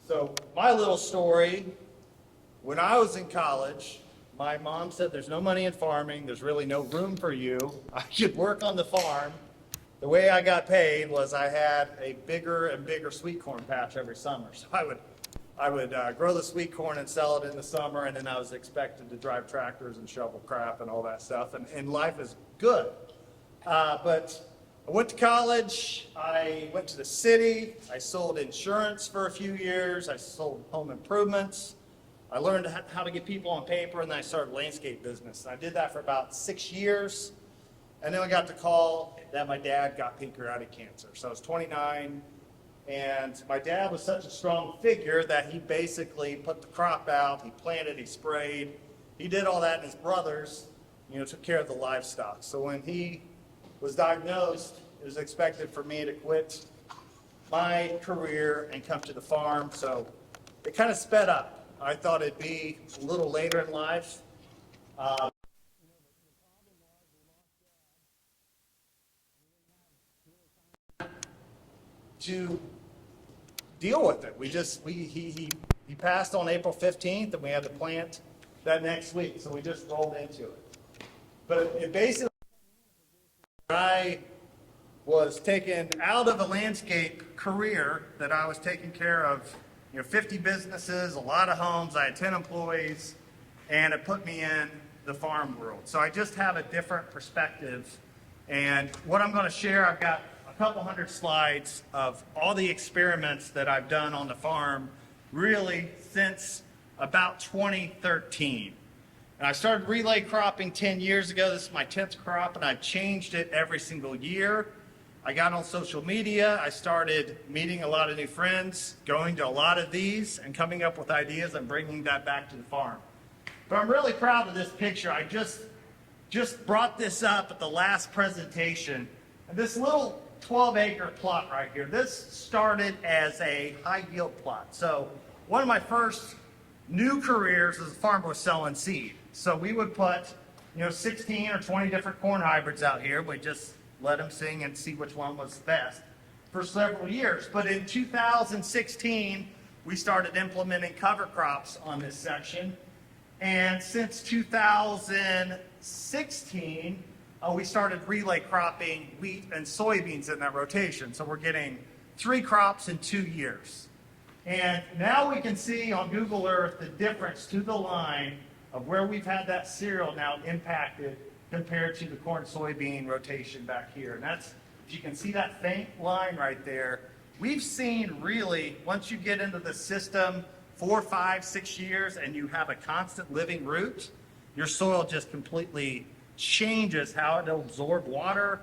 So my little story, when I was in college, my mom said there's no money in farming, there's really no room for you. I should work on the farm. The way I got paid was I had a bigger and bigger sweet corn patch every summer. So I would grow the sweet corn and sell it in the summer, and then I was expected to drive tractors and shovel crap and all that stuff, and life is good. But I went to college, I went to the city, I sold insurance for a few years, I sold home improvements. I learned how to get people on paper, and then I started landscape business. And I did that for about 6 years, and then I got the call that my dad got pancreatic cancer. So I was 29, and my dad was such a strong figure that he basically put the crop out, he planted, he sprayed, he did all that, and his brothers, took care of the livestock. So when he was diagnosed, it was expected for me to quit my career and come to the farm. So it kind of sped up. I thought it'd be a little later in life. To deal with it. He passed on April 15th, and we had to plant that next week. So we just rolled into it. But it basically, I was taken out of a landscape career that I was taking care of, 50 businesses, a lot of homes. I had 10 employees, and it put me in the farm world. So I just have a different perspective. And what I'm going to share, I've got a couple hundred slides of all the experiments that I've done on the farm, really since about 2013. And I started relay cropping 10 years ago. This is my 10th crop, and I've changed it every single year. I got on social media. I started meeting a lot of new friends, going to a lot of these, and coming up with ideas and bringing that back to the farm. But I'm really proud of this picture. I just brought this up at the last presentation. And this little 12-acre plot right here, this started as a high-yield plot. So one of my first new careers as a farmer was selling seed. So we would put, 16 or 20 different corn hybrids out here. We just let them sing and see which one was best for several years. But in 2016, we started implementing cover crops on this section. And since 2016, we started relay cropping wheat and soybeans in that rotation. So we're getting 3 crops in 2 years. And now we can see on Google Earth the difference to the line of where we've had that cereal now impacted compared to the corn-soybean rotation back here. And that's, if you can see that faint line right there, we've seen really, once you get into the system 4, 5, 6 years and you have a constant living root, your soil just completely changes how it'll absorb water,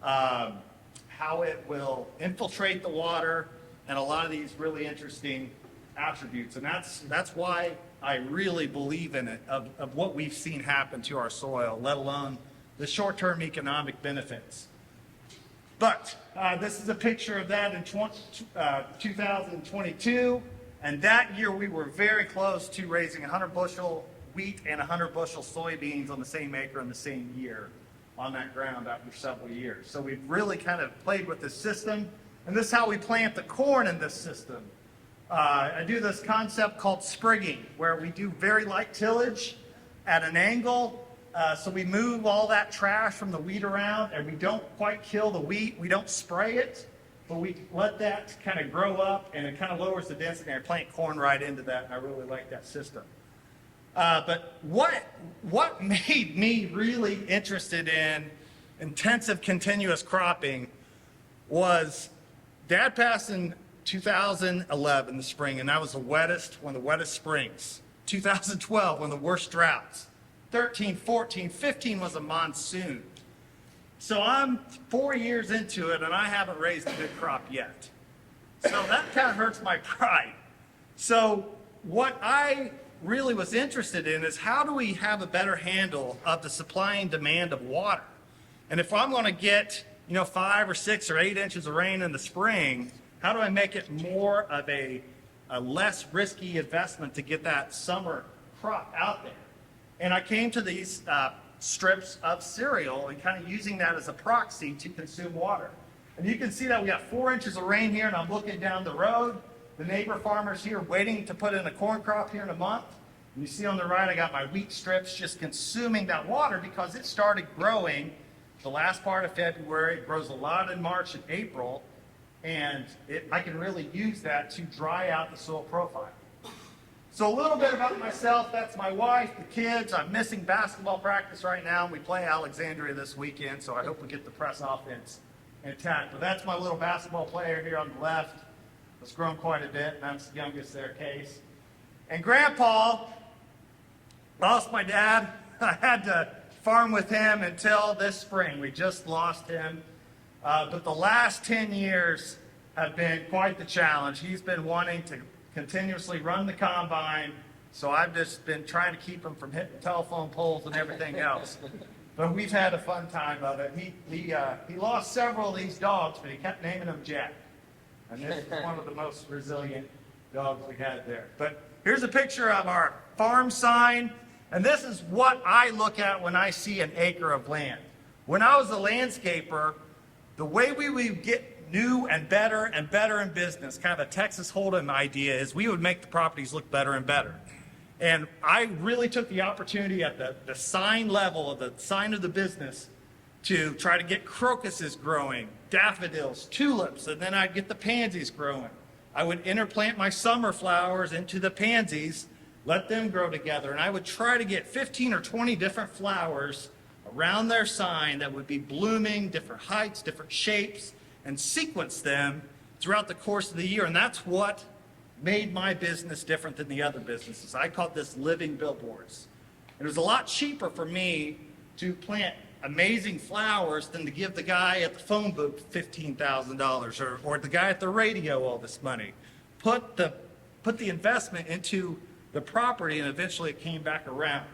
how it will infiltrate the water, and a lot of these really interesting attributes. And that's why I really believe in it, of what we've seen happen to our soil, let alone the short-term economic benefits. But this is a picture of that in 2022. And that year we were very close to raising 100 bushel wheat and 100 bushel soybeans on the same acre in the same year on that ground after several years. So we've really kind of played with this system. And this is how we plant the corn in this system. I do this concept called sprigging, where we do very light tillage at an angle. So we move all that trash from the wheat around, and we don't quite kill the wheat. We don't spray it, but we let that kind of grow up, and it kind of lowers the density. I plant corn right into that, and I really like that system. But what made me really interested in intensive continuous cropping was Dad passed in 2011, the spring, and that was one of the wettest springs. 2012, one of the worst droughts. 13, 14, 15 was a monsoon. So I'm 4 years into it, and I haven't raised a good crop yet. So that kind of hurts my pride. So what I really was interested in is, how do we have a better handle of the supply and demand of water? And if I'm going to get 5 or 6 or 8 inches of rain in the spring, how do I make it more of a less risky investment to get that summer crop out there? And I came to these strips of cereal and kind of using that as a proxy to consume water. And you can see that we got 4 inches of rain here, and I'm looking down the road. the neighbor farmers here waiting to put in a corn crop here in a month. And you see on the right, I got my wheat strips just consuming that water because it started growing the last part of February. It grows a lot in March and April, and I can really use that to dry out the soil profile. So a little bit about myself. That's my wife, the kids. I'm missing basketball practice right now. We play Alexandria this weekend, so I hope we get the press offense intact. But that's my little basketball player here on the left. It's grown quite a bit, and that's the youngest there, Case. And Grandpa lost my dad. I had to farm with him until this spring. We just lost him. But the last 10 years have been quite the challenge. He's been wanting to continuously run the combine, so I've just been trying to keep him from hitting telephone poles and everything else. But we've had a fun time of it. He lost several of these dogs, but he kept naming them Jack. And this is one of the most resilient dogs we had there. But here's a picture of our farm sign. And this is what I look at when I see an acre of land. When I was a landscaper, the way we would get new and better in business, kind of a Texas Hold'em idea, is we would make the properties look better and better. And I really took the opportunity at the sign level, of the sign of the business, to try to get crocuses growing, daffodils, tulips, and then I'd get the pansies growing. I would interplant my summer flowers into the pansies, let them grow together, and I would try to get 15 or 20 different flowers around their sign that would be blooming, different heights, different shapes, and sequence them throughout the course of the year. And that's what made my business different than the other businesses. I called this living billboards. It was a lot cheaper for me to plant amazing flowers than to give the guy at the phone booth $15,000 or the guy at the radio all this money. Put the investment into the property, and eventually it came back around.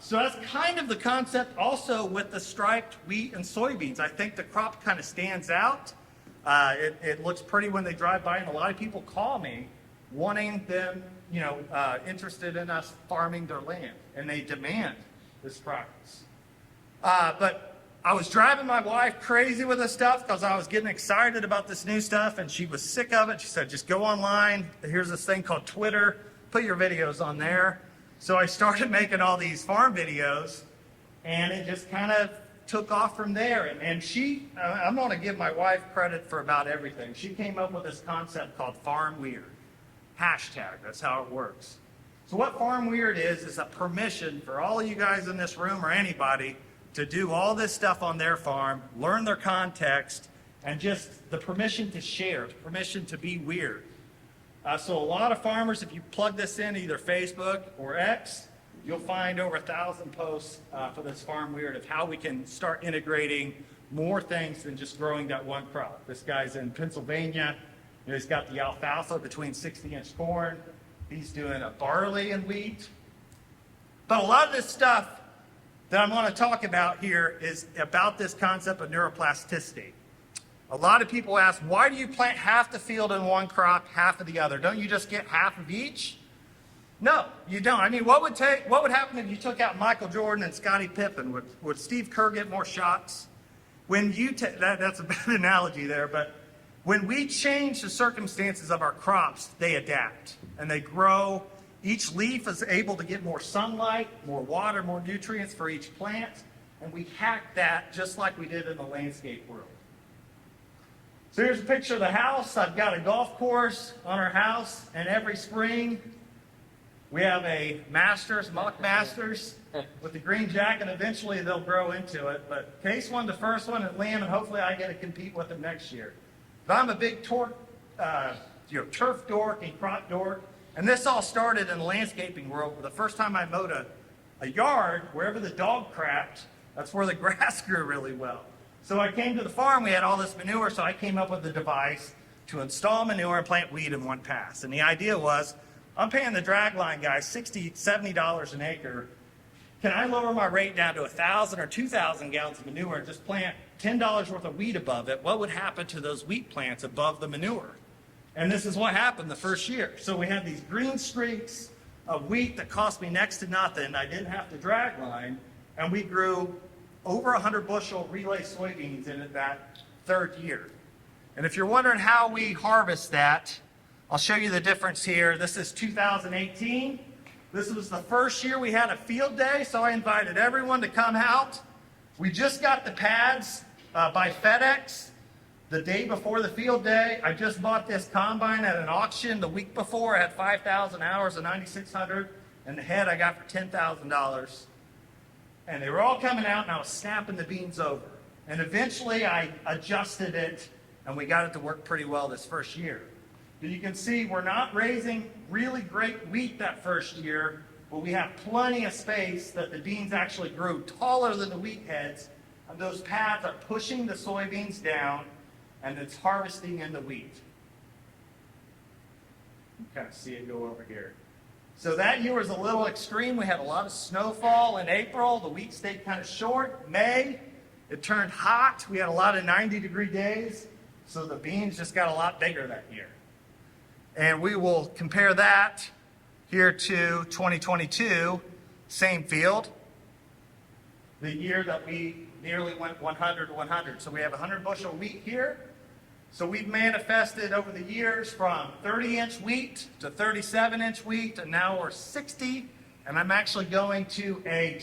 So that's kind of the concept also with the striped wheat and soybeans. I think the crop kind of stands out. It looks pretty when they drive by, and a lot of people call me wanting them, interested in us farming their land, and they demand this practice. But I was driving my wife crazy with this stuff because I was getting excited about this new stuff, and she was sick of it. She said, just go online. Here's this thing called Twitter. Put your videos on there. So I started making all these farm videos, and it just kind of took off from there. And she, I'm going to give my wife credit for about everything. She came up with this concept called Farm Weird. Hashtag, that's how it works. So what Farm Weird is a permission for all of you guys in this room or anybody to do all this stuff on their farm, learn their context, and just the permission to share, the permission to be weird. So a lot of farmers, if you plug this in either Facebook or X, you'll find over 1,000 posts for this Farm Weird of how we can start integrating more things than just growing that one crop. This guy's in Pennsylvania. He's got the alfalfa between 60-inch corn. He's doing a barley and wheat. But a lot of this stuff that I'm going to talk about here is about this concept of neuroplasticity. A lot of people ask, why do you plant half the field in one crop, half of the other? Don't you just get half of each? No, you don't. I mean, what would happen if you took out Michael Jordan and Scottie Pippen? Would Steve Kerr get more shots? When you that's a bad analogy there, but when we change the circumstances of our crops, they adapt and they grow. Each leaf is able to get more sunlight, more water, more nutrients for each plant, and we hack that just like we did in the landscape world. So here's a picture of the house. I've got a golf course on our house, and every spring we have a Mauck Masters with the green jacket. Eventually they'll grow into it, but Case won the first one, and Liam, and hopefully I get to compete with him next year. But I'm a big turf dork and crop dork, and this all started in the landscaping world. The first time I mowed a yard, wherever the dog crapped, that's where the grass grew really well. So I came to the farm, we had all this manure, so I came up with a device to install manure and plant weed in one pass. And the idea was, I'm paying the dragline guys $60, $70 an acre. Can I lower my rate down to 1,000 or 2,000 gallons of manure and just plant $10 worth of wheat above it? What would happen to those wheat plants above the manure? And this is what happened the first year. So we had these green streaks of wheat that cost me next to nothing. I didn't have to dragline, and we grew over 100 bushel relay soybeans in it that third year. And if you're wondering how we harvest that, I'll show you the difference here. This is 2018. This was the first year we had a field day, so I invited everyone to come out. We just got the pads by FedEx the day before the field day. I just bought this combine at an auction the week before. I had 5,000 hours of 9,600, and the head I got for $10,000. And they were all coming out, and I was snapping the beans over. And eventually I adjusted it, and we got it to work pretty well this first year. But you can see we're not raising really great wheat that first year, but we have plenty of space that the beans actually grew taller than the wheat heads, and those pads are pushing the soybeans down, and it's harvesting in the wheat. You kind of see it go over here. So that year was a little extreme. We had a lot of snowfall in April. The wheat stayed kind of short. May, it turned hot. We had a lot of 90-degree days, so the beans just got a lot bigger that year. And we will compare that here to 2022, same field, the year that we nearly went 100 to 100. So we have 100 bushel wheat here. So we've manifested over the years from 30-inch wheat to 37-inch wheat, and now we're 60. And I'm actually going to a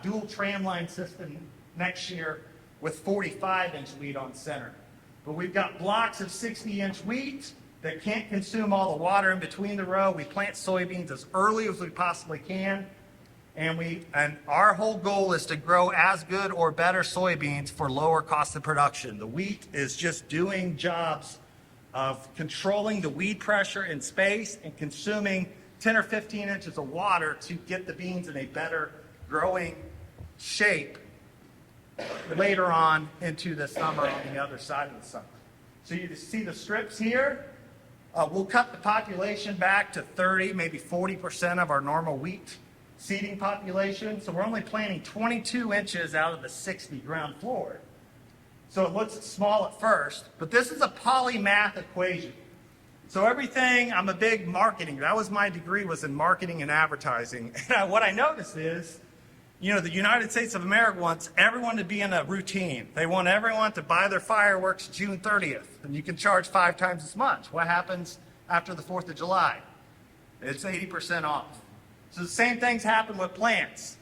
dual tramline system next year with 45-inch wheat on center. But we've got blocks of 60-inch wheat that can't consume all the water in between the row. We plant soybeans as early as we possibly can. And our whole goal is to grow as good or better soybeans for lower cost of production. The wheat is just doing jobs of controlling the weed pressure in space and consuming 10 or 15 inches of water to get the beans in a better growing shape later on into the summer on the other side of the summer. So you see the strips here. We'll cut the population back to 30, maybe 40% of our normal wheat seeding population. So we're only planting 22 inches out of the 60 ground floor. So it looks small at first, but this is a polymath equation. So everything, I'm a big marketing, that was my degree, was in marketing and advertising. And what I noticed is, you know, the United States of America wants everyone to be in a routine. They want everyone to buy their fireworks June 30th, and you can charge 5 times as much. What happens after the 4th of July? It's 80% off. So the same things happen with plants.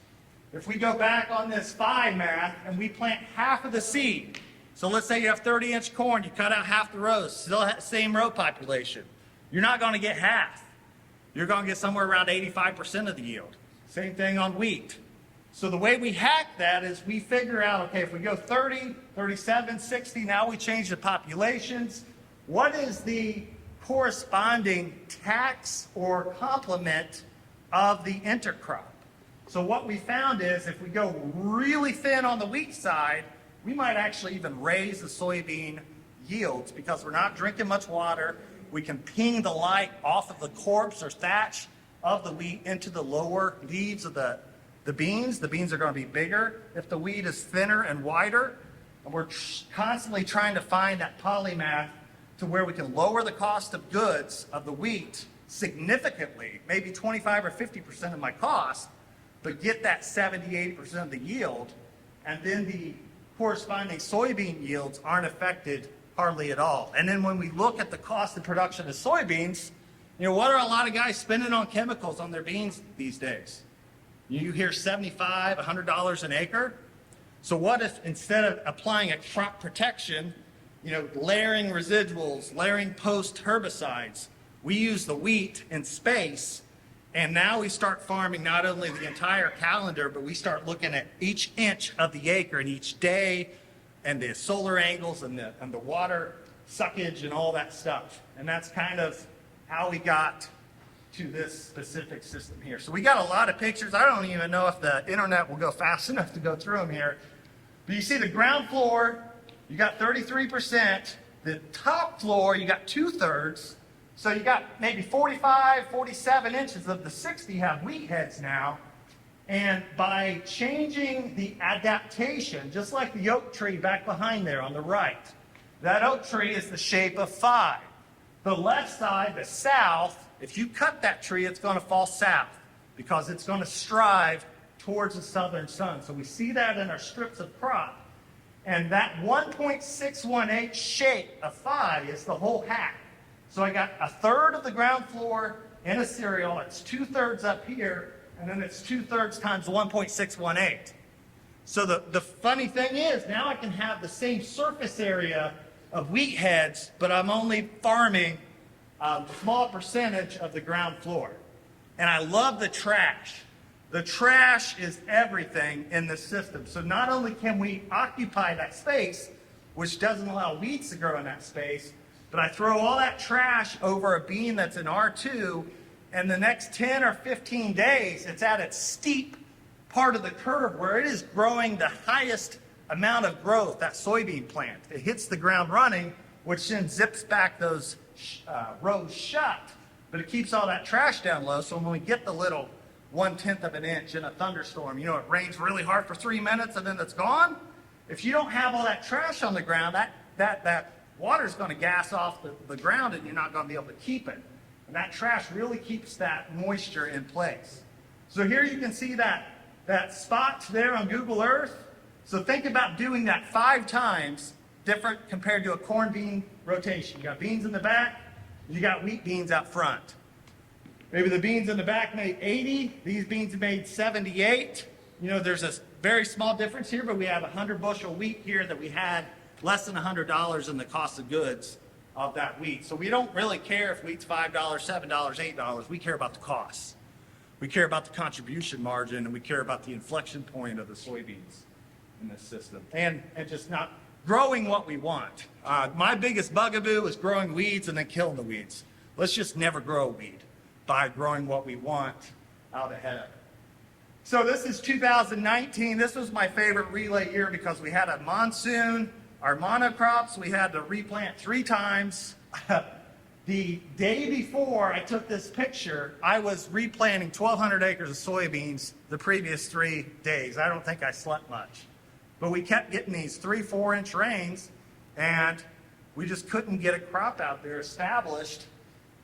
If we go back on this phi math and we plant half of the seed, so let's say you have 30-inch corn, you cut out half the rows, still same row population. You're not going to get half. You're going to get somewhere around 85% of the yield. Same thing on wheat. So the way we hack that is we figure out, okay, if we go 30, 37, 60, now we change the populations. What is the corresponding tax or complement of the intercrop? So what we found is if we go really thin on the wheat side, we might actually even raise the soybean yields because we're not drinking much water. We can ping the light off of the corpse or thatch of the wheat into the lower leaves of the beans. The beans are going to be bigger if the wheat is thinner and wider. And we're constantly trying to find that polymath to where we can lower the cost of goods of the wheat significantly, maybe 25 or 50% of my cost, but get that 70, 80% of the yield. And then the corresponding soybean yields aren't affected hardly at all. And then when we look at the cost of production of soybeans, you know, what are a lot of guys spending on chemicals on their beans these days? You hear $75, $100 an acre. So what if instead of applying a crop protection, you know, layering residuals, layering post herbicides, we use the wheat in space, and now we start farming not only the entire calendar, but we start looking at each inch of the acre and each day and the solar angles and the water suckage and all that stuff. And that's kind of how we got to this specific system here. So we got a lot of pictures. I don't even know if the internet will go fast enough to go through them here. But you see the ground floor, you got 33%. The top floor, you got 2/3. So you got maybe 45, 47 inches of the 60 have wheat heads now. And by changing the adaptation, just like the oak tree back behind there on the right, that oak tree is the shape of phi. The left side, the south, if you cut that tree, it's going to fall south because it's going to strive towards the southern sun. So we see that in our strips of crop. And that 1.618 shape of phi is the whole hack. So I got a third of the ground floor in a cereal. It's 2/3 up here, and then it's 2/3 times 1.618. So the funny thing is, now I can have the same surface area of wheat heads, but I'm only farming a small percentage of the ground floor. And I love the trash. The trash is everything in this system. So not only can we occupy that space, which doesn't allow weeds to grow in that space, but I throw all that trash over a bean that's in R2, and the next 10 or 15 days, it's at its steep part of the curve where it is growing the highest amount of growth, that soybean plant. It hits the ground running, which then zips back those rows shut, but it keeps all that trash down low. So when we get the little 1/10 of an inch in a thunderstorm, you know, it rains really hard for 3 minutes and then it's gone. If you don't have all that trash on the ground, that water's going to gas off the ground and you're not going to be able to keep it. And that trash really keeps that moisture in place. So here you can see that spot there on Google Earth. So think about doing that 5 times different compared to a corn bean rotation. You got beans in the back, you got wheat beans out front. Maybe the beans in the back made 80, these beans made 78. You know, there's a very small difference here, but we have 100 bushel wheat here that we had less than $100 in the cost of goods of that wheat. So we don't really care if wheat's $5, $7, $8. We care about the costs. We care about the contribution margin, and we care about the inflection point of the soybeans in this system. And just not growing what we want. My biggest bugaboo is growing weeds and then killing the weeds. Let's just never grow a weed by growing what we want out ahead. So this is 2019. This was my favorite relay year because we had a monsoon. Our monocrops, we had to replant 3 times. The day before I took this picture, I was replanting 1,200 acres of soybeans the previous 3 days. I don't think I slept much. But we kept getting these 3-4 inch rains, and we just couldn't get a crop out there established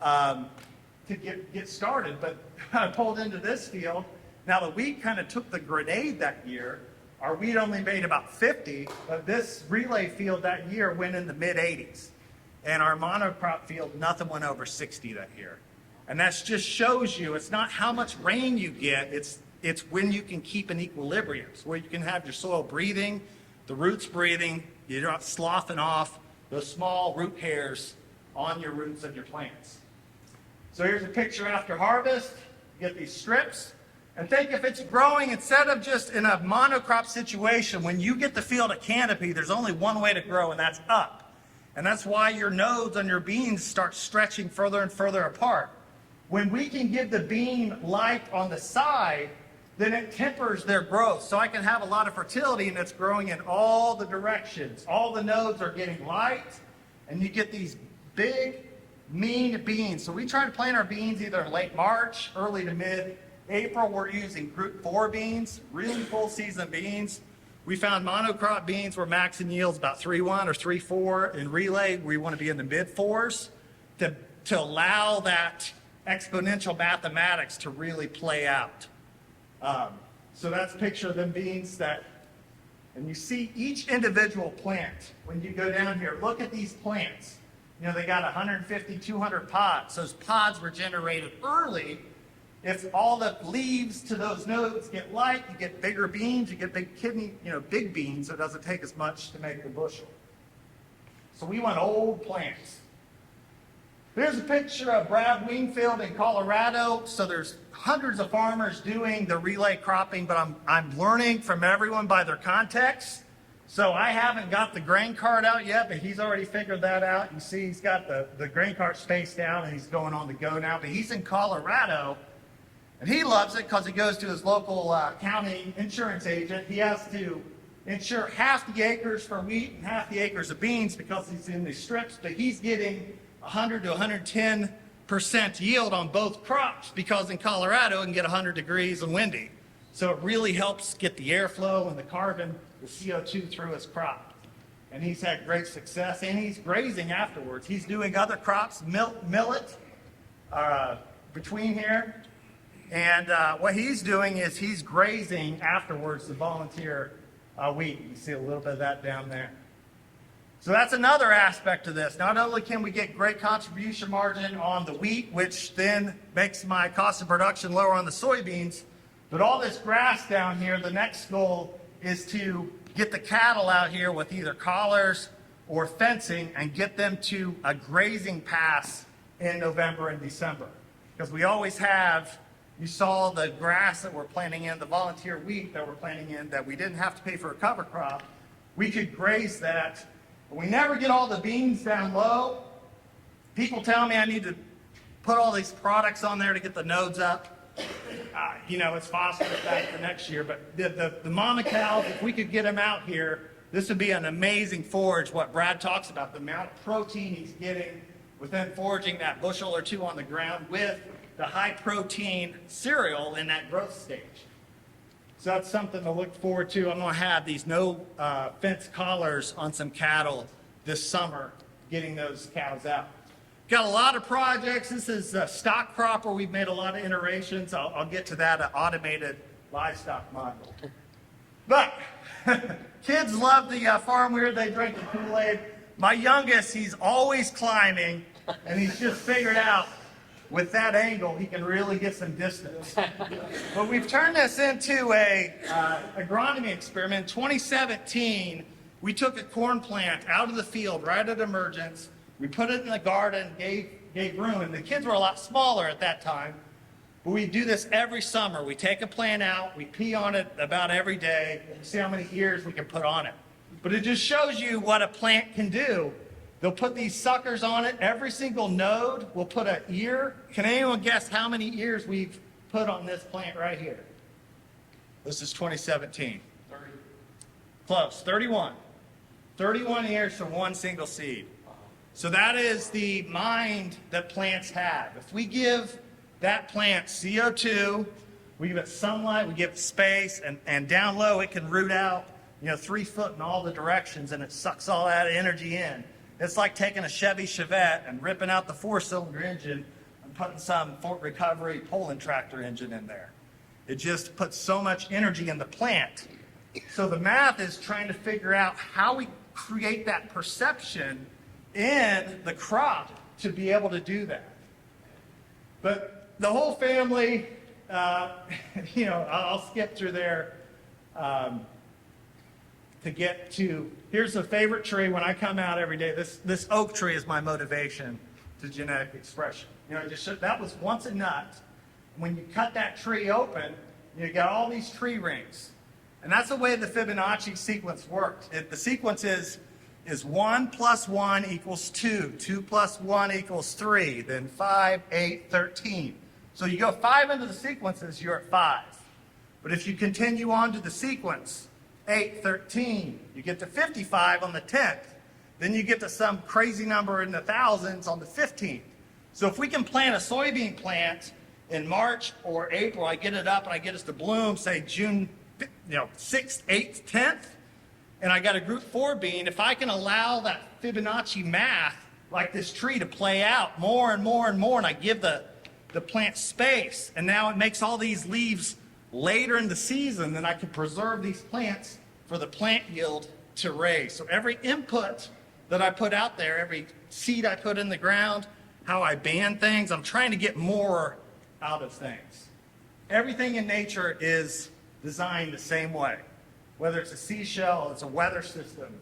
to get started. But I pulled into this field. Now the wheat kind of took the grenade that year. Our wheat only made about 50, but this relay field that year went in the mid-80s. And our monocrop field, nothing went over 60 that year. And that just shows you, it's not how much rain you get, it's when you can keep an equilibrium. So where you can have your soil breathing, the roots breathing, you're not sloughing off those small root hairs on your roots of your plants. So here's a picture after harvest. You get these strips. And think if it's growing, instead of just in a monocrop situation, when you get the field at Canopy, there's only one way to grow, and that's up. And that's why your nodes on your beans start stretching further and further apart. When we can give the bean light on the side, then it tempers their growth. So I can have a lot of fertility, and it's growing in all the directions. All the nodes are getting light, and you get these big, mean beans. So we try to plant our beans either in late March, early to mid-April. We're using group 4 beans, really full season beans. We found monocrop beans were maxing yields about 3.1 or 3.4. In relay, we want to be in the mid-4s to allow that exponential mathematics to really play out. So that's a picture of them beans and you see each individual plant. When you go down here, look at these plants. You know, they got 150, 200 pods. Those pods were generated early. If all the leaves to those nodes get light, you get bigger beans, you get big kidney, big beans, so it doesn't take as much to make the bushel. So we want old plants. Here's a picture of Brad Wingfield in Colorado. So there's hundreds of farmers doing the relay cropping, but I'm learning from everyone by their context. So I haven't got the grain cart out yet, but he's already figured that out. You see he's got the grain cart spaced out, and he's going on the go now. But he's in Colorado, and he loves it because he goes to his local county insurance agent. He has to insure half the acres for wheat and half the acres of beans because he's in these strips, but he's getting 100 to 110% yield on both crops because in Colorado it can get 100 degrees and windy. So it really helps get the airflow and the carbon, the CO2 through his crop. And he's had great success, and he's grazing afterwards. He's doing other crops, millet between here. And what he's doing is he's grazing afterwards to volunteer wheat. You see a little bit of that down there. So that's another aspect of this. Not only can we get great contribution margin on the wheat, which then makes my cost of production lower on the soybeans, but all this grass down here, the next goal is to get the cattle out here with either collars or fencing and get them to a grazing pass in November and December. Because we always have, you saw the grass that we're planting in, the volunteer wheat that we're planting in, that we didn't have to pay for a cover crop. We could graze that. But we never get all the beans down low. People tell me I need to put all these products on there to get the nodes up. You know, it's phosphorus back for next year, but the mama cows, if we could get them out here, this would be an amazing forage, what Brad talks about, the amount of protein he's getting within foraging that bushel or two on the ground with the high protein cereal in that growth stage. So that's something to look forward to. I'm going to have these no fence collars on some cattle this summer, getting those cows out. Got a lot of projects. This is a stock crop where we've made a lot of iterations. I'll get to that automated livestock model. But kids love the farm weird. They drink the Kool-Aid. My youngest, he's always climbing, and he's just figured out with that angle, he can really get some distance. But we've turned this into a agronomy experiment. In 2017, we took a corn plant out of the field right at emergence. We put it in the garden, gave room, and the kids were a lot smaller at that time. But we do this every summer. We take a plant out, we pee on it about every day, and see how many ears we can put on it. But it just shows you what a plant can do. They'll put these suckers on it. Every single node will put an ear. Can anyone guess how many ears we've put on this plant right here? This is 2017. 30. Close, 31. 31 ears from one single seed. So that is the mind that plants have. If we give that plant CO2, we give it sunlight, we give it space, and down low it can root out, 3 foot in all the directions, and it sucks all that energy in. It's like taking a Chevy Chevette and ripping out the 4-cylinder engine and putting some Fort Recovery Poland tractor engine in there. It just puts so much energy in the plant. So the math is trying to figure out how we create that perception in the crop to be able to do that. But the whole family, I'll skip through there to get to, here's a favorite tree when I come out every day. This oak tree is my motivation to genetic expression. That was once a nut. When you cut that tree open, you got all these tree rings. And that's the way the Fibonacci sequence works. The sequence is 1 + 1 = 2, 2 + 1 = 3, then 5, 8, 13. So you go 5 into the sequences, you're at 5. But if you continue on to the sequence, 8, 13, you get to 55 on the 10th. Then you get to some crazy number in the thousands on the 15th. So if we can plant a soybean plant in March or April, I get it up and I get us to bloom, say June 6th, 8th, 10th, and I got a group 4 bean, if I can allow that Fibonacci math, like this tree, to play out more and more and more, and I give the plant space, and now it makes all these leaves later in the season, then I can preserve these plants for the plant yield to raise. So every input that I put out there, every seed I put in the ground, how I ban things, I'm trying to get more out of things. Everything in nature is designed the same way. Whether it's a seashell, it's a weather system,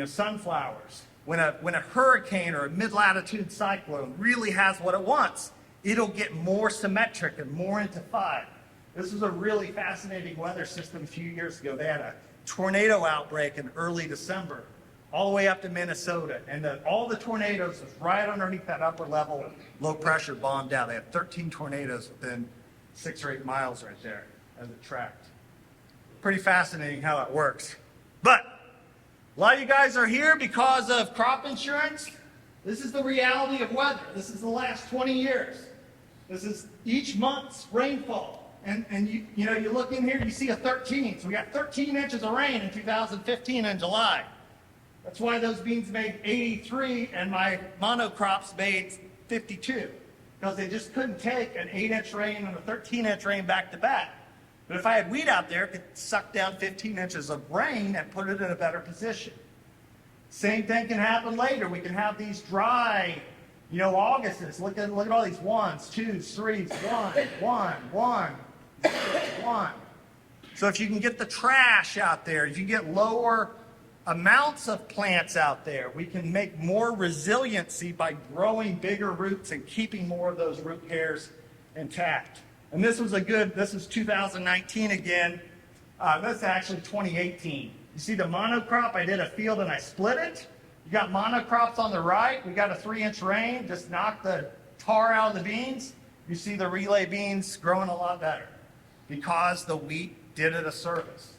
sunflowers. When a hurricane or a mid-latitude cyclone really has what it wants, it'll get more symmetric and more into 5. This was a really fascinating weather system a few years ago. They had a tornado outbreak in early December, all the way up to Minnesota. And all the tornadoes was right underneath that upper level, low pressure bombed out. They had 13 tornadoes within 6 or 8 miles right there as it tracked. Pretty fascinating how that works. But a lot of you guys are here because of crop insurance. This is the reality of weather. This is the last 20 years. This is each month's rainfall. And you look in here, you see a 13. So we got 13 inches of rain in 2015 in July. That's why those beans made 83 and my monocrops made 52. Because they just couldn't take an 8-inch rain and a 13-inch rain back to back. But if I had wheat out there, it could suck down 15 inches of rain and put it in a better position. Same thing can happen later. We can have these dry, Augusts. Look at all these ones, twos, threes, one. So if you can get the trash out there, if you get lower amounts of plants out there, we can make more resiliency by growing bigger roots and keeping more of those root hairs intact. And this is 2019 again. This is actually 2018. You see the monocrop, I did a field and I split it. You got monocrops on the right. We got a 3-inch rain, just knocked the tar out of the beans. You see the relay beans growing a lot better because the wheat did it a service.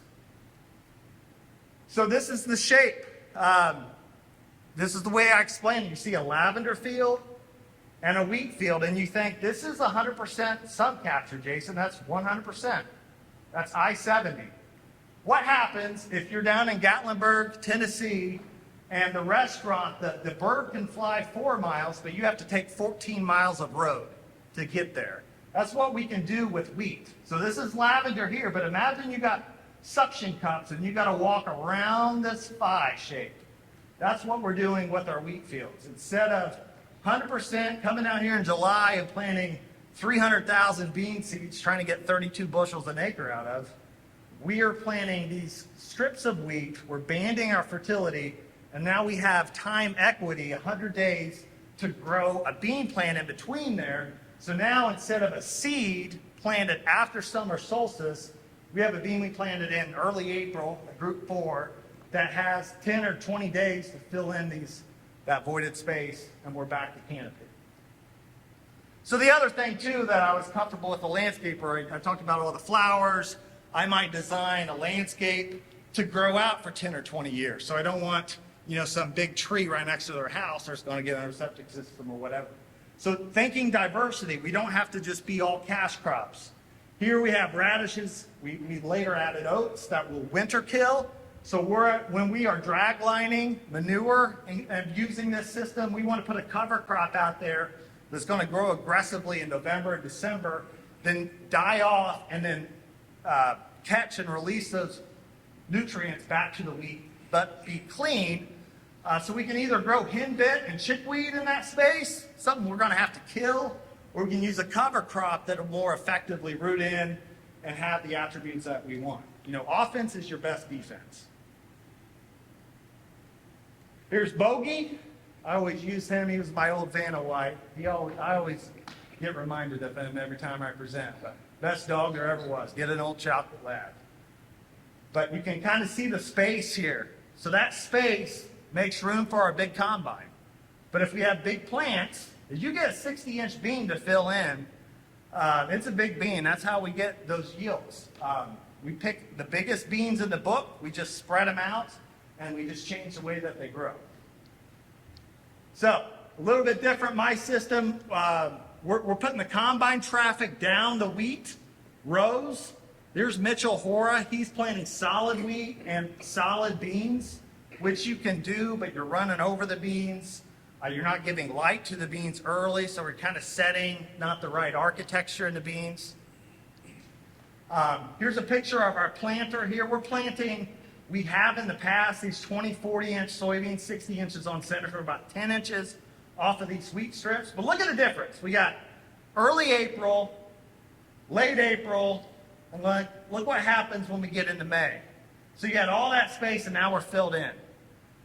So this is the shape. This is the way I explain it. You see a lavender field and a wheat field, and you think, this is 100% sun capture, Jason. That's 100%. That's I-70. What happens if you're down in Gatlinburg, Tennessee, and the restaurant, the bird can fly 4 miles, but you have to take 14 miles of road to get there? That's what we can do with wheat. So this is lavender here, but imagine you got suction cups and you got to walk around this phi shape. That's what we're doing with our wheat fields. Instead of 100% coming out here in July and planting 300,000 bean seeds trying to get 32 bushels an acre out of, we are planting these strips of wheat. We're banding our fertility, and now we have time equity, 100 days, to grow a bean plant in between there. So now instead of a seed planted after summer solstice, we have a bean we planted in early April, a group 4, that has 10 or 20 days to fill in that voided space, and we're back to canopy. So the other thing too that I was comfortable with the landscaper, I talked about all the flowers. I might design a landscape to grow out for 10 or 20 years. So I don't want, some big tree right next to their house that's going to get on a septic system or whatever. So thinking diversity, we don't have to just be all cash crops. Here we have radishes. We later added oats that will winter kill. So when we are drag lining manure and using this system, we want to put a cover crop out there that's going to grow aggressively in November and December, then die off, and then catch and release those nutrients back to the wheat, but be clean. So we can either grow henbit and chickweed in that space, something we're going to have to kill, or we can use a cover crop that will more effectively root in and have the attributes that we want. Offense is your best defense. Here's Bogey. I always use him. He was my old Vanna White. I always get reminded of him every time I present. But best dog there ever was. Get an old chocolate lab. But you can kind of see the space here. So that space makes room for our big combine. But if we have big plants, if you get a 60-inch bean to fill in, it's a big bean. That's how we get those yields. We pick the biggest beans in the book. We just spread them out, and we just change the way that they grow. So a little bit different, my system. We're putting the combine traffic down the wheat rows. There's Mitchell Hora. He's planting solid wheat and solid beans, which you can do, but you're running over the beans. You're not giving light to the beans early, so we're kind of setting not the right architecture in the beans. Here's a picture of our planter here. We're planting, we have in the past these 20, 40-inch soybeans, 60 inches on center for about 10 inches off of these wheat strips. But look at the difference. We got early April, late April, and look what happens when we get into May. So you got all that space, and now we're filled in.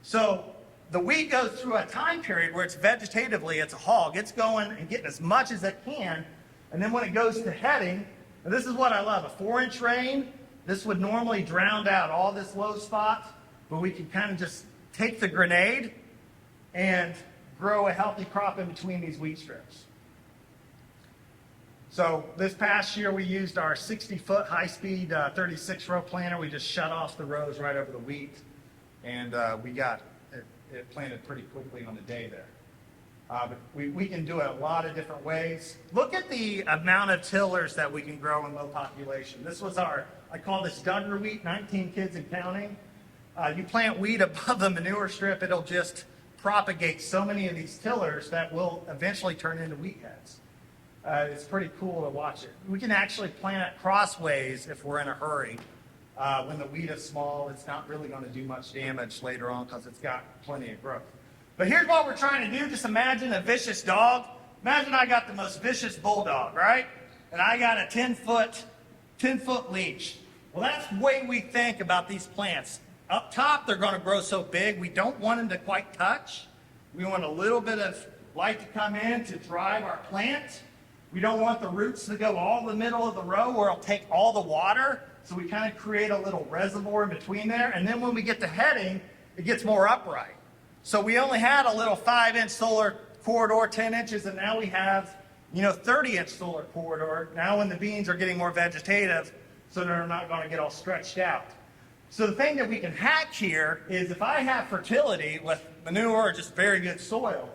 So the wheat goes through a time period where it's vegetatively, it's a hog. It's going and getting as much as it can. And then when it goes to heading, and this is what I love, a 4-inch rain, this would normally drown out all this low spot, but we can kind of just take the grenade and grow a healthy crop in between these wheat strips. So this past year we used our 60-foot high-speed 36-row planter. We just shut off the rows right over the wheat, and we got it planted pretty quickly on the day there. But we can do it a lot of different ways. Look at the amount of tillers that we can grow in low population. This was I call this Duggar wheat, 19 kids and counting. You plant wheat above the manure strip, it'll just propagate so many of these tillers that will eventually turn into wheat heads. It's pretty cool to watch it. We can actually plant it crossways if we're in a hurry. When the wheat is small, it's not really going to do much damage later on because it's got plenty of growth. But here's what we're trying to do. Just imagine a vicious dog. Imagine I got the most vicious bulldog, right? And I got a 10-foot leash. Well, that's the way we think about these plants. Up top, they're going to grow so big, we don't want them to quite touch. We want a little bit of light to come in to drive our plant. We don't want the roots to go all the middle of the row where it'll take all the water. So we kind of create a little reservoir in between there. And then when we get to heading, it gets more upright. So we only had a little 5-inch solar corridor, 10 inches, and now we have, 30-inch solar corridor. Now when the beans are getting more vegetative, so they're not going to get all stretched out. So the thing that we can hack here is if I have fertility with manure or just very good soil,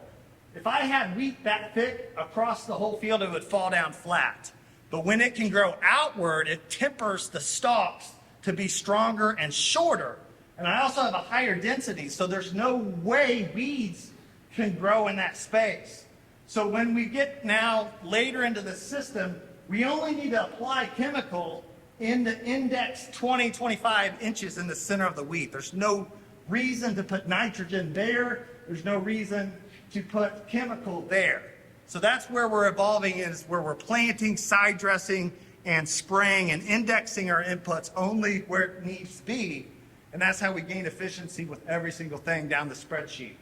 if I had wheat that thick across the whole field, it would fall down flat. But when it can grow outward, it tempers the stalks to be stronger and shorter. And I also have a higher density, so there's no way weeds can grow in that space. So when we get now later into the system, we only need to apply chemical in the index 20, 25 inches in the center of the wheat. There's no reason to put nitrogen there. There's no reason to put chemical there. So that's where we're evolving, is where we're planting, side dressing, and spraying and indexing our inputs only where it needs to be. And that's how we gain efficiency with every single thing down the spreadsheet.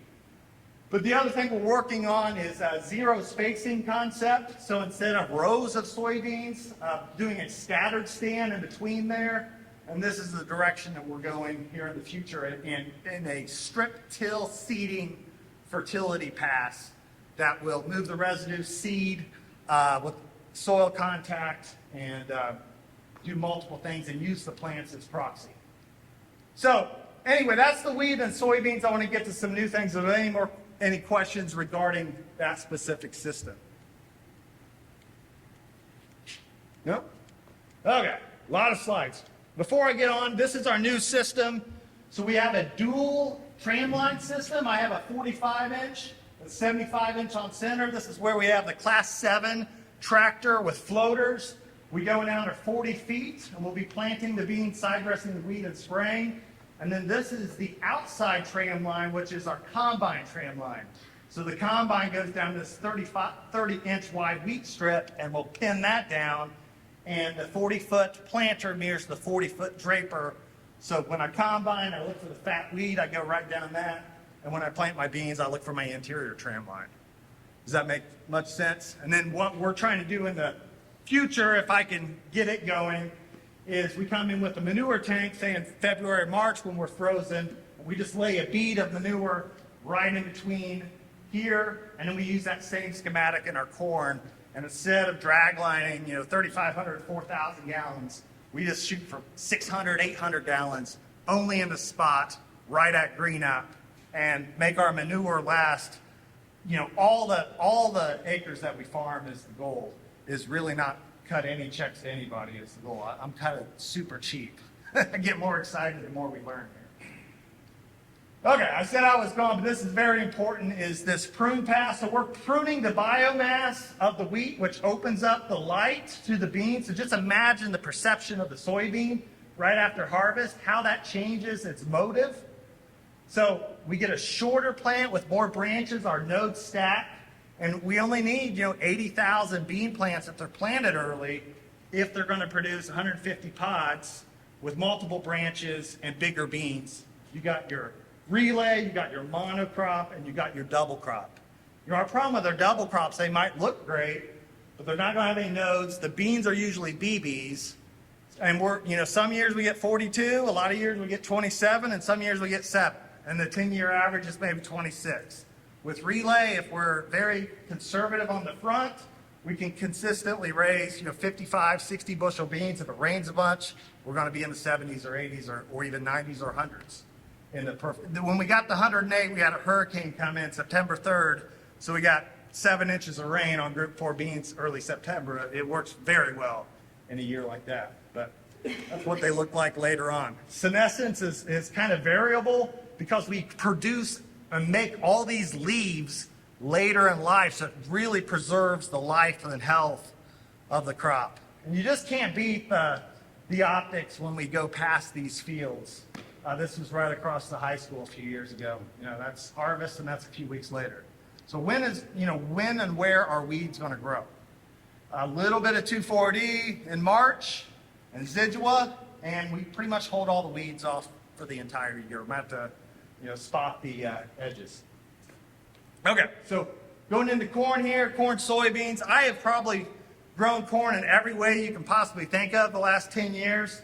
But the other thing we're working on is a zero spacing concept. So instead of rows of soybeans, doing a scattered stand in between there. And this is the direction that we're going here in the future in a strip till seeding fertility pass that will move the residue, seed with soil contact, and do multiple things and use the plants as proxy. So anyway, that's the wheat and soybeans. I want to get to some new things. Are there any questions regarding that specific system? No? Okay, a lot of slides. Before I get on, this is our new system. So we have a dual tramline system. I have a 45-inch, a 75-inch on center. This is where we have the Class 7 tractor with floaters. We go down to 40 feet, and we'll be planting the beans, side dressing the wheat, and spraying. And then this is the outside tram line, which is our combine tram line. So the combine goes down this 30-inch wide wheat strip, and we'll pin that down. And the 40-foot planter mirrors the 40-foot draper. So when I combine, I look for the fat wheat, I go right down that. And when I plant my beans, I look for my interior tram line. Does that make much sense? And then what we're trying to do in the future, if I can get it going, is we come in with a manure tank, say in February, March when we're frozen, and we just lay a bead of manure right in between here, and then we use that same schematic in our corn. And instead of drag lining, 3,500, 4,000 gallons, we just shoot for 600, 800 gallons only in the spot right at green up and make our manure last. All the acres that we farm is the goal, is really not cut any checks to anybody is the goal. I'm kind of super cheap. I get more excited the more we learn here. Okay, I said I was gone, but this is very important, is this prune pass. So we're pruning the biomass of the wheat, which opens up the light to the beans. So just imagine the perception of the soybean right after harvest, how that changes its motive. So we get a shorter plant with more branches, our nodes stack, and we only need 80,000 bean plants if they're planted early, if they're going to produce 150 pods with multiple branches and bigger beans. You got your relay, you got your monocrop, and you got your double crop. Our problem with our double crops, they might look great, but they're not going to have any nodes. The beans are usually BBs, and some years we get 42, a lot of years we get 27, and some years we get 7, and the 10-year average is maybe 26. With relay, if we're very conservative on the front, we can consistently raise 55, 60 bushel beans. If it rains a bunch, we're going to be in the 70s or 80s or even 90s or 100s. When we got the 108, we had a hurricane come in September 3rd, so we got 7 inches of rain on Group 4 beans early September. It works very well in a year like that, but that's what they look like later on. Senescence is kind of variable because we produce and make all these leaves later in life, so it really preserves the life and health of the crop. And you just can't beat the the optics when we go past these fields. This was right across the high school a few years ago. You know, that's harvest and that's a few weeks later. So when and where are weeds going to grow? A little bit of 2,4-D in March and Zidua, and we pretty much hold all the weeds off for the entire year. We have to, spot the edges. Okay, so going into corn here, corn, soybeans. I have probably grown corn in every way you can possibly think of the last 10 years.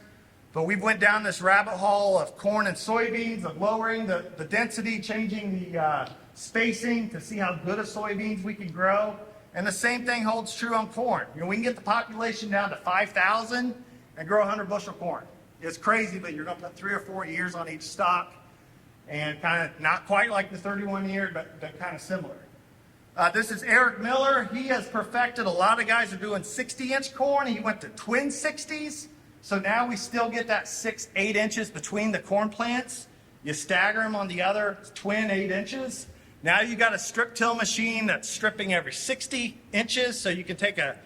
But we've went down this rabbit hole of corn and soybeans, of lowering the density, changing the spacing to see how good of soybeans we can grow. And the same thing holds true on corn. We can get the population down to 5,000 and grow 100 bushel corn. It's crazy, but you're going to put 3 or 4 years on each stock, and kind of not quite like the 31 year, but kind of similar. This is Eric Miller. He has perfected, a lot of guys are doing 60-inch corn. He went to twin 60s. So now we still get that 6-8 inches between the corn plants. You stagger them on the other twin 8 inches. Now you got a strip till machine that's stripping every 60 inches. So you can take a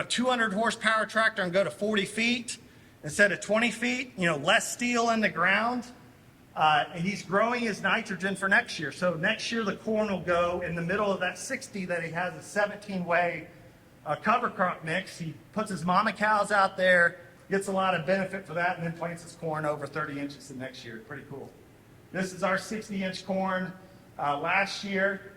200 horsepower tractor and go to 40 feet instead of 20 feet. Less steel in the ground. And he's growing his nitrogen for next year. So next year the corn will go in the middle of that 60 that he has a 17-way cover crop mix. He puts his mama cows out there, gets a lot of benefit for that, and then plants his corn over 30 inches the next year. Pretty cool. This is our 60-inch corn last year.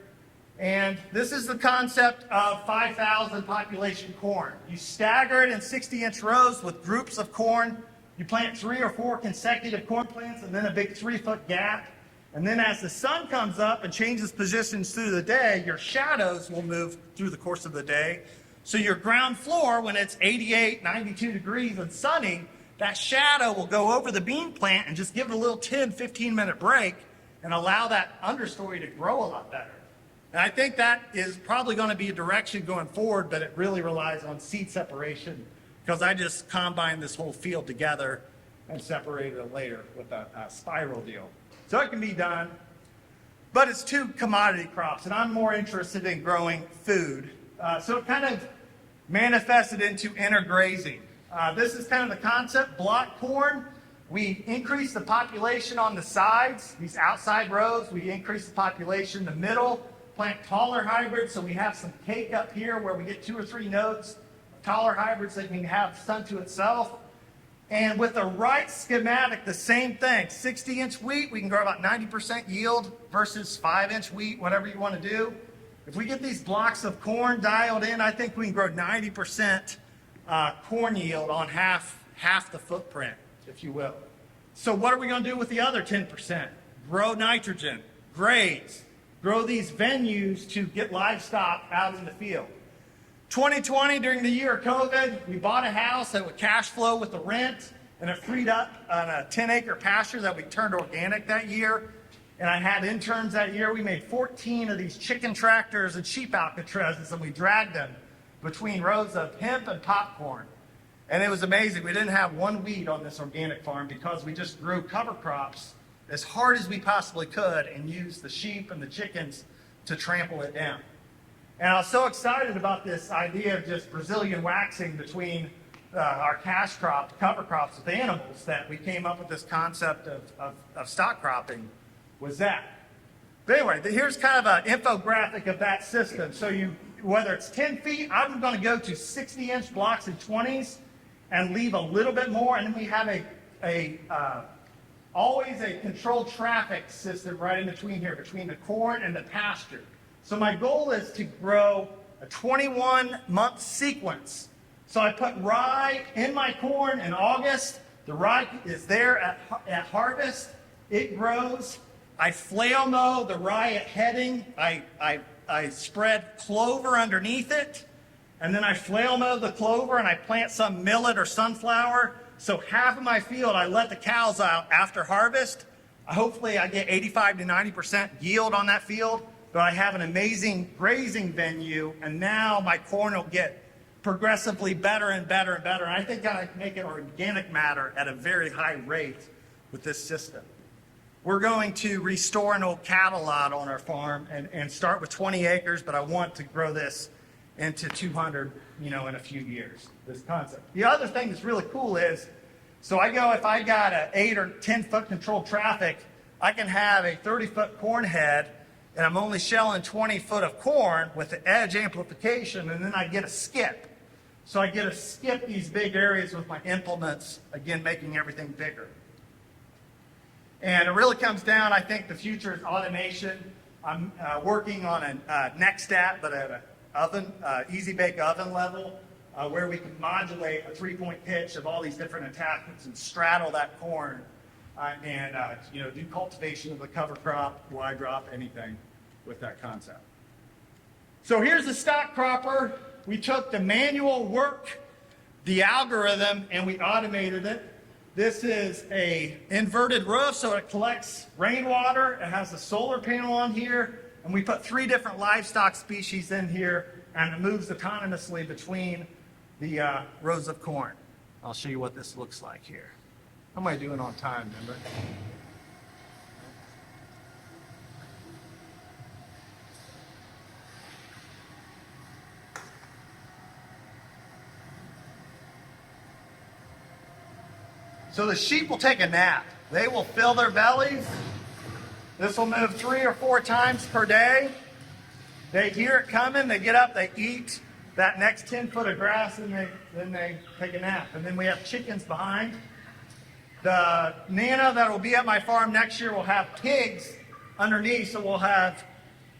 And this is the concept of 5,000 population corn. You stagger it in 60-inch rows with groups of corn. You plant 3 or 4 consecutive corn plants and then a big 3-foot gap. And then as the sun comes up and changes positions through the day, your shadows will move through the course of the day. So your ground floor, when it's 88, 92 degrees and sunny, that shadow will go over the bean plant and just give it a little 10, 15-minute break and allow that understory to grow a lot better. And I think that is probably going to be a direction going forward, but it really relies on seed separation, because I just combined this whole field together and separated it later with a spiral deal. So it can be done, but it's 2 commodity crops, and I'm more interested in growing food. So it kind of manifested into intergrazing. This is kind of the concept. Block corn, we increase the population on the sides, these outside rows. We increase the population in the middle, plant taller hybrids, so we have some cake up here where we get 2 or 3 nodes of taller hybrids that can have sun to itself. And with the right schematic, the same thing. 60-inch wheat, we can grow about 90% yield versus 5-inch wheat, whatever you want to do. If we get these blocks of corn dialed in, I think we can grow 90% corn yield on half the footprint, if you will. So what are we going to do with the other 10%? Grow nitrogen, graze, grow these venues to get livestock out in the field. 2020, during the year of COVID, we bought a house that would cash flow with the rent, and it freed up on a 10-acre pasture that we turned organic that year. And I had interns that year. We made 14 of these chicken tractors and sheep Alcatrazes, and we dragged them between rows of hemp and popcorn. And it was amazing. We didn't have one weed on this organic farm because we just grew cover crops as hard as we possibly could and used the sheep and the chickens to trample it down. And I was so excited about this idea of just Brazilian waxing between our cash crop, cover crops with animals, that we came up with this concept of stock cropping was that. But anyway, here's kind of an infographic of that system. So whether it's 10 feet, I'm going to go to 60-inch blocks and 20s and leave a little bit more. And then we have always a controlled traffic system right in between here, between the corn and the pasture. So my goal is to grow a 21-month sequence. So I put rye in my corn in August. The rye is there at harvest. It grows. I flail mow the rye at heading. I spread clover underneath it. And then I flail mow the clover and I plant some millet or sunflower. So half of my field I let the cows out after harvest. Hopefully I get 85 to 90% yield on that field. But I have an amazing grazing venue, and now my corn will get progressively better and better and better. And I think I can make it organic matter at a very high rate with this system. We're going to restore an old cattle lot on our farm and start with 20 acres, but I want to grow this into 200, in a few years, this concept. The other thing that's really cool is So if I got a 8 or 10 foot controlled traffic, I can have a 30-foot corn head, and I'm only shelling 20 foot of corn with the edge amplification, and then I get a skip. So I get to skip these big areas with my implements, again, making everything bigger. And it really comes down, I think the future is automation. I'm working on a next step, but at an oven, easy bake oven level, where we can modulate a 3-point pitch of all these different attachments and straddle that corn, and do cultivation of the cover crop, wide drop, anything with that concept. So here's the stock cropper. We took the manual work, the algorithm, and we automated it. This is a inverted roof, so it collects rainwater. It has a solar panel on here, and we put 3 different livestock species in here, and it moves autonomously between the rows of corn. I'll show you what this looks like here. How am I doing on time, remember? So the sheep will take a nap. They will fill their bellies. This will move 3 or 4 times per day. They hear it coming, they get up, they eat that next 10 foot of grass, and then they take a nap. And then we have chickens behind. The Nana that will be at my farm next year will have pigs underneath, so we'll have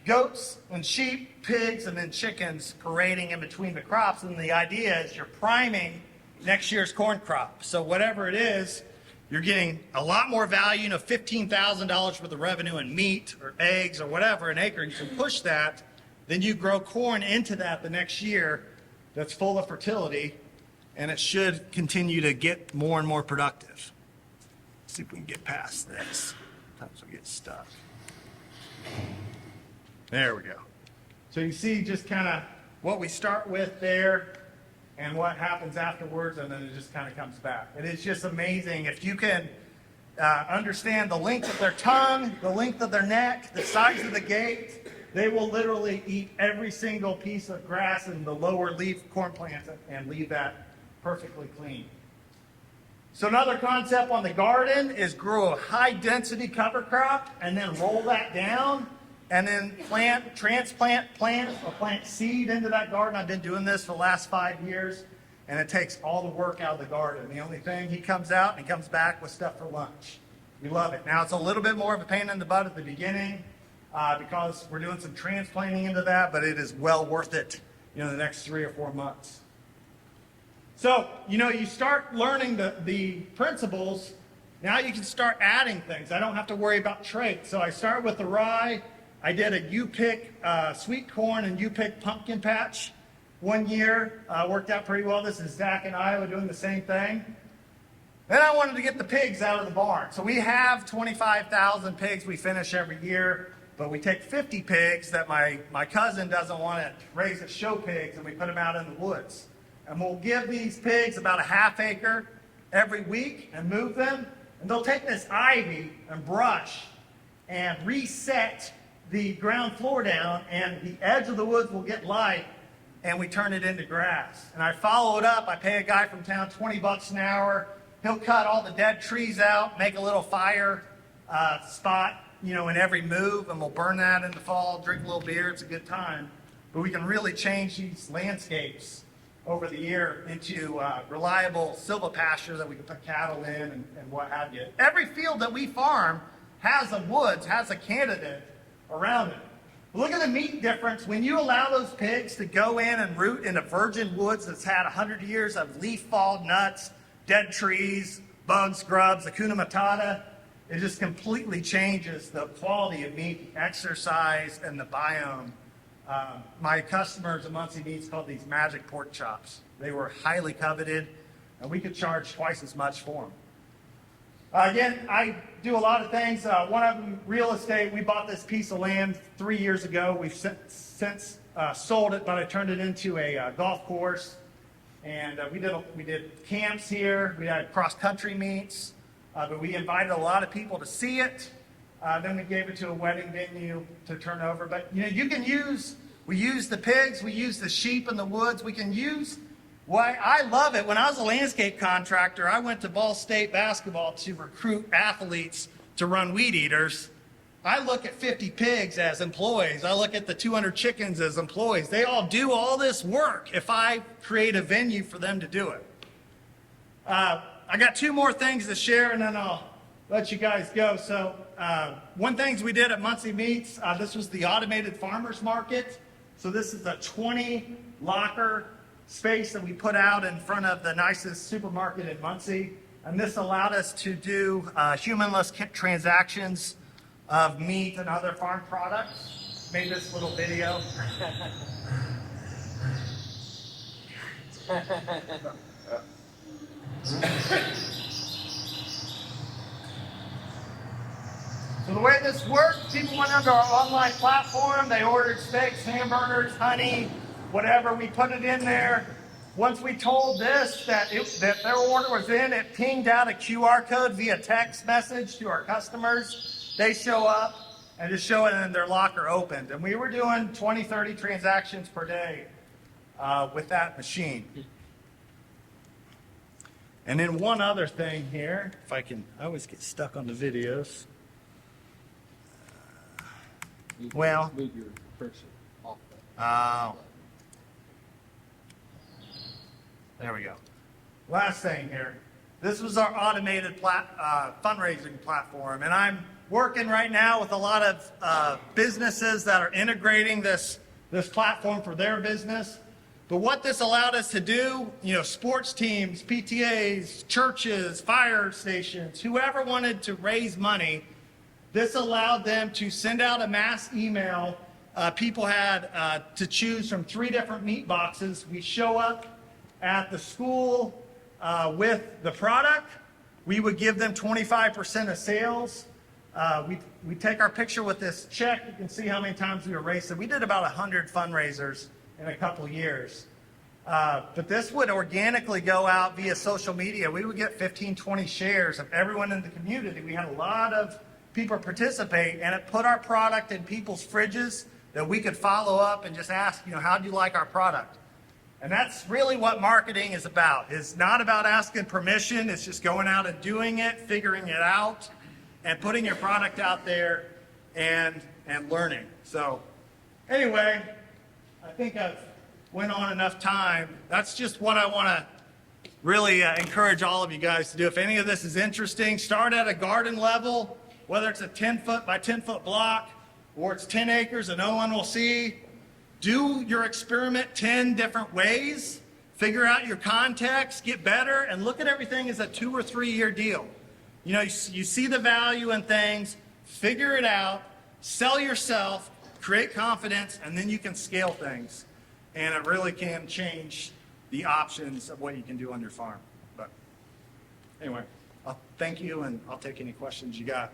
goats and sheep, pigs, and then chickens parading in between the crops. And the idea is you're priming next year's corn crop. So whatever it is, you're getting a lot more value, $15,000 worth of revenue in meat or eggs or whatever, an acre. You can push that. Then you grow corn into that the next year that's full of fertility, and it should continue to get more and more productive. Let's see if we can get past this. Sometimes we get stuck. There we go. So you see just kind of what we start with there and what happens afterwards, and then it just kind of comes back. It is just amazing. If you can understand the length of their tongue, the length of their neck, the size of the gate, they will literally eat every single piece of grass in the lower leaf corn plants and leave that perfectly clean. So another concept on the garden is grow a high density cover crop and then roll that down and then transplant seed into that garden. I've been doing this for the last 5 years, and it takes all the work out of the garden. The only thing, he comes out and he comes back with stuff for lunch. We love it. Now, it's a little bit more of a pain in the butt at the beginning because we're doing some transplanting into that, but it is well worth it, the next 3 or 4 months. So, you start learning the principles. Now you can start adding things. I don't have to worry about traits. So I start with the rye. I did a U-pick sweet corn and U-pick pumpkin patch one year. Worked out pretty well. This is Zach in Iowa doing the same thing. Then I wanted to get the pigs out of the barn. So we have 25,000 pigs we finish every year, but we take 50 pigs that my cousin doesn't want to raise as show pigs, and we put them out in the woods. And we'll give these pigs about a ½ acre every week and move them. And they'll take this ivy and brush and reset the ground floor down, and the edge of the woods will get light, and we turn it into grass. And I follow it up. I pay a guy from town $20 an hour. He'll cut all the dead trees out, make a little fire spot, in every move, and we'll burn that in the fall, drink a little beer. It's a good time. But we can really change these landscapes over the year into reliable silvopasture that we can put cattle in and what have you. Every field that we farm has a woods, has a candidate around it. Look at the meat difference. When you allow those pigs to go in and root in a virgin woods that's had 100 years of leaf fall, nuts, dead trees, bugs, grubs, Hakuna Matata, it just completely changes the quality of meat, the exercise, and the biome. My customers at Muncie Meats called these magic pork chops. They were highly coveted, and we could charge twice as much for them. Again, I do a lot of things. One of them, real estate. We bought this piece of land 3 years ago. We've since sold it, but I turned it into a golf course. And we did camps here. We had cross-country meets. But we invited a lot of people to see it. Then we gave it to a wedding venue to turn over. But we use the pigs, we use the sheep in the woods. We can use Why, I love it. When I was a landscape contractor, I went to Ball State basketball to recruit athletes to run weed eaters. I look at 50 pigs as employees. I look at the 200 chickens as employees. They all do all this work if I create a venue for them to do it. I got two more things to share, and then I'll let you guys go. So one thing we did at Muncie Meats, this was the automated farmers market. So this is a 20 locker space that we put out in front of the nicest supermarket in Muncie. And this allowed us to do humanless transactions of meat and other farm products. Made this little video. So the way this worked, people went onto our online platform, they ordered steaks, hamburgers, honey, whatever, we put it in there. Once we told this that their order was in, it pinged out a QR code via text message to our customers. They show up and just show it and their locker opened. And we were doing 20, 30 transactions per day with that machine. And then one other thing here, if I always get stuck on the videos. Well, move your cursor off. There we go. Last thing here. This was our automated fundraising platform, and I'm working right now with a lot of businesses that are integrating this platform for their business. But what this allowed us to do, sports teams, PTAs, churches, fire stations, whoever wanted to raise money, this allowed them to send out a mass email. People had to choose from 3 different meat boxes. We show up at the school with the product. We would give them 25% of sales. We take our picture with this check. You can see how many times we erased it. We did about 100 fundraisers in a couple years. But this would organically go out via social media. We would get 15, 20 shares of everyone in the community. We had a lot of people participate, and it put our product in people's fridges that we could follow up and just ask, how do you like our product? And that's really what marketing is about. It's not about asking permission. It's just going out and doing it, figuring it out, and putting your product out there and learning. So anyway, I think I've went on enough time. That's just what I want to really encourage all of you guys to do. If any of this is interesting, start at a garden level, whether it's a 10-foot by 10-foot block or it's 10 acres and no one will see. Do your experiment 10 different ways, figure out your context, get better, and look at everything as a 2 or 3 year deal. You see the value in things, figure it out, sell yourself, create confidence, and then you can scale things. And it really can change the options of what you can do on your farm. But anyway, I'll thank you, and I'll take any questions you got.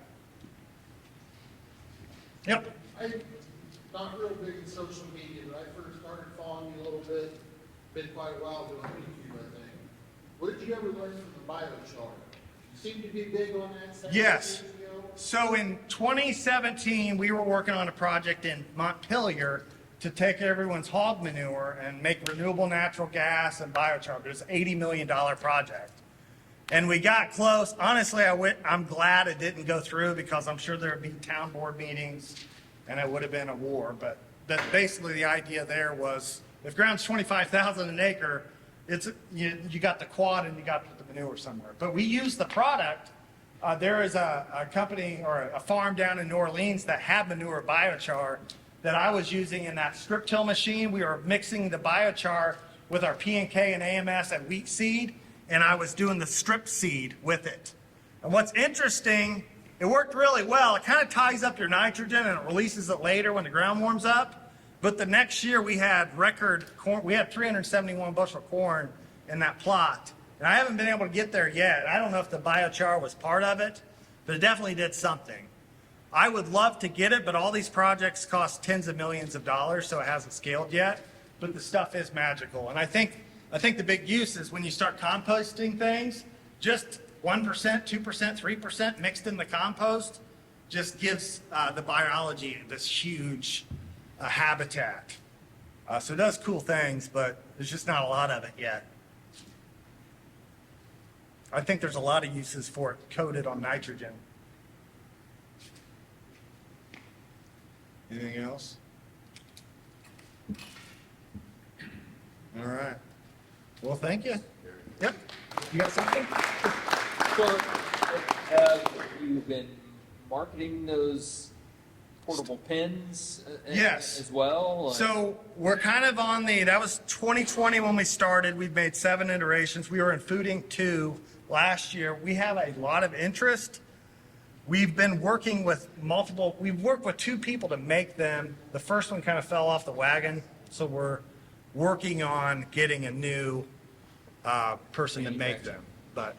Yep. I'm not real big in social media, but I first started following you a little bit, been quite a while doing YouTube, I think. What did you ever learn from the biochar? You seem to be big on that. Yes. So in 2017, we were working on a project in Montpelier to take everyone's hog manure and make renewable natural gas and biochar. It was an $80 million project. And we got close. Honestly, I'm glad it didn't go through because I'm sure there would be town board meetings and it would have been a war. But basically the idea there was if ground's 25,000 an acre, you got the quad and you got to put the manure somewhere. But we used the product. There is a company or a farm down in New Orleans that had manure biochar that I was using in that strip till machine. We were mixing the biochar with our P&K and AMS and wheat seed, and I was doing the strip seed with it. And what's interesting, it worked really well. It kind of ties up your nitrogen and it releases it later when the ground warms up. But the next year we had record corn. We had 371 bushel corn in that plot. And I haven't been able to get there yet. I don't know if the biochar was part of it, but it definitely did something. I would love to get it, but all these projects cost tens of millions of dollars, so it hasn't scaled yet. But the stuff is magical. And I think the big use is when you start composting things, just 1%, 2%, 3% mixed in the compost just gives the biology this huge habitat. So it does cool things, but there's just not a lot of it yet. I think there's a lot of uses for it coated on nitrogen. Anything else? All right. Well, thank you. Yep. You got something? So, have you been marketing those portable pens Yes. as well? Like- So we're kind of on that was 2020 when we started. We've made 7 iterations. We were in fooding 2 last year. We have a lot of interest. We've been working with we've worked with 2 people to make them. The first one kind of fell off the wagon. So we're working on getting a new person to make them. But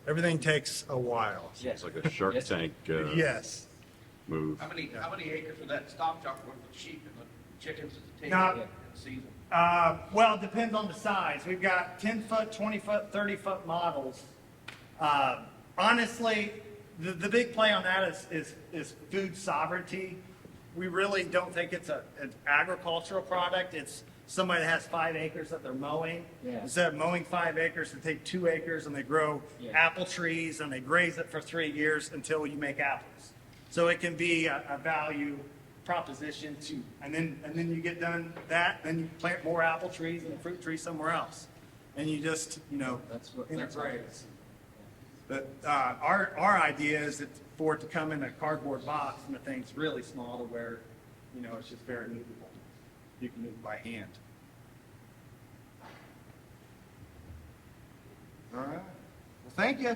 everything takes a while. It's like a Shark Yes. Tank Yes. move. How many acres of that stock talk with the sheep and the chickens at the Not- table in the season? Well, it depends on the size. We've got 10-foot, 20-foot, 30-foot models. Honestly, the big play on that is food sovereignty. We really don't think it's an agricultural product. It's somebody that has 5 acres that they're mowing. Yeah. Instead of mowing 5 acres, they take 2 acres and they grow Yeah. apple trees and they graze it for 3 years until you make apples. So it can be a value proposition and then you get done that, then you plant more apple trees and fruit trees somewhere else. And you just, That's what- integrate. that's- But our idea is that for it to come in a cardboard box and the thing's really small to where, it's just very movable. You can move by hand. All right. Well, thank you.